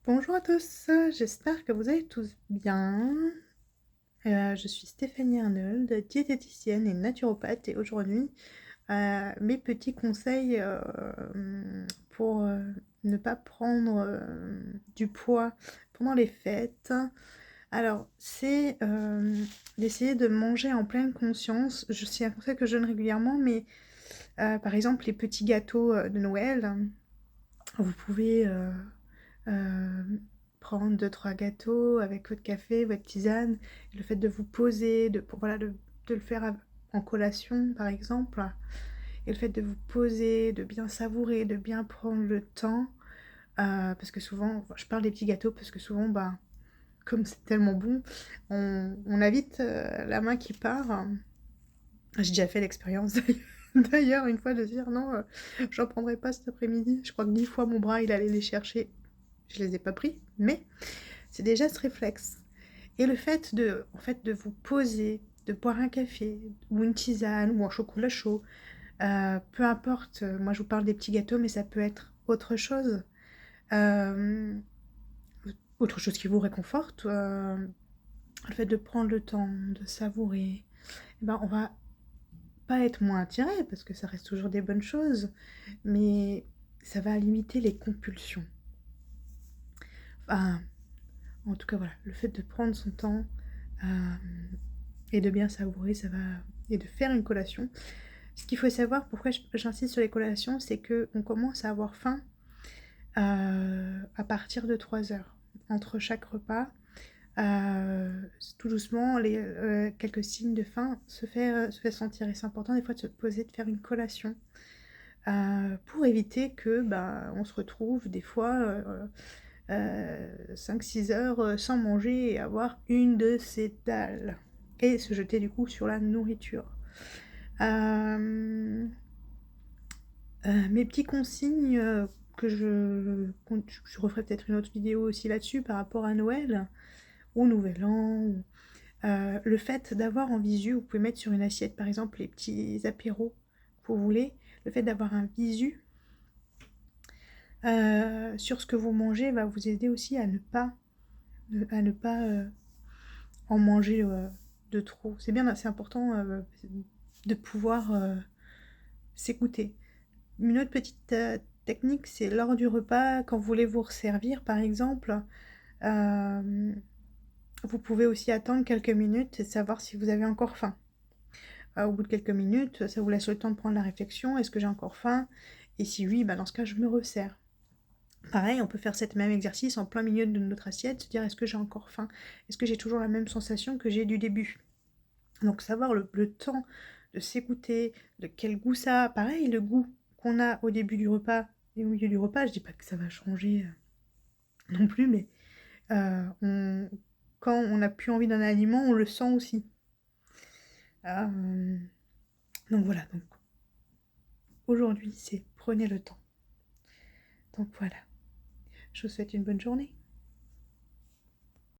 Bonjour à tous, j'espère que vous allez tous bien. Je suis Stéphanie Arnold, diététicienne et naturopathe et aujourd'hui, mes petits conseils, pour, ne pas prendre, du poids pendant les fêtes. Alors c'est, d'essayer de manger en pleine conscience. C'est un conseil que je donne régulièrement, mais, par exemple les petits gâteaux, de Noël, vous pouvez, prendre deux trois gâteaux avec votre café, votre tisane, et le fait de vous poser, voilà, de le faire en collation, par exemple, et le fait de vous poser, de bien savourer, de bien prendre le temps, parce que souvent, enfin, je parle des petits gâteaux parce que souvent, bah, comme c'est tellement bon, on a vite la main qui part. J'ai déjà fait l'expérience d'ailleurs une fois de dire non, j'en prendrai pas cet après-midi. Je crois que 10 fois mon bras il allait les chercher. Je les ai pas pris, mais c'est déjà ce réflexe. Et le fait de vous poser, de boire un café ou une tisane ou un chocolat chaud, peu importe, moi je vous parle des petits gâteaux, mais ça peut être autre chose. Euh, Autre chose qui vous réconforte, le fait de prendre le temps, de savourer, eh ben, on va pas être moins attiré parce que ça reste toujours des bonnes choses, mais ça va limiter les compulsions. Enfin, en tout cas, voilà, le fait de prendre son temps et de bien savourer, ça va, et de faire une collation. Ce qu'il faut savoir, pourquoi j'insiste sur les collations, c'est qu'on commence à avoir faim à partir de 3 heures. Entre chaque repas, tout doucement, quelques signes de faim se fait sentir. Et c'est important des fois de se poser, de faire une collation pour éviter que on se retrouve des fois 5-6 heures sans manger et avoir une de ces dalles. Et se jeter du coup sur la nourriture. Euh, Mes petits consignes je referai peut-être une autre vidéo aussi là-dessus par rapport à Noël, au Nouvel An. Le fait d'avoir en visu, vous pouvez mettre sur une assiette par exemple les petits apéros que vous voulez. Le fait d'avoir un visu sur ce que vous mangez va vous aider aussi à ne pas en manger de trop. C'est bien, c'est important de pouvoir s'écouter. Une autre petite technique, c'est lors du repas, quand vous voulez vous resservir par exemple, euh, vous pouvez aussi attendre quelques minutes et savoir si vous avez encore faim. Au bout de quelques minutes, ça vous laisse le temps de prendre la réflexion, est-ce que j'ai encore faim? Et si oui, dans ce cas, je me resserre. Pareil, on peut faire cet même exercice en plein milieu de notre assiette, se dire est-ce que j'ai encore faim? Est-ce que j'ai toujours la même sensation que j'ai du début? Donc savoir le temps de s'écouter, de quel goût ça a. Pareil, le goût qu'on a au début du repas et au milieu du repas, je dis pas que ça va changer non plus, mais on, quand on n'a plus envie d'un aliment, on le sent aussi. Euh, donc voilà, donc aujourd'hui c'est prenez le temps. Donc voilà, je vous souhaite une bonne journée.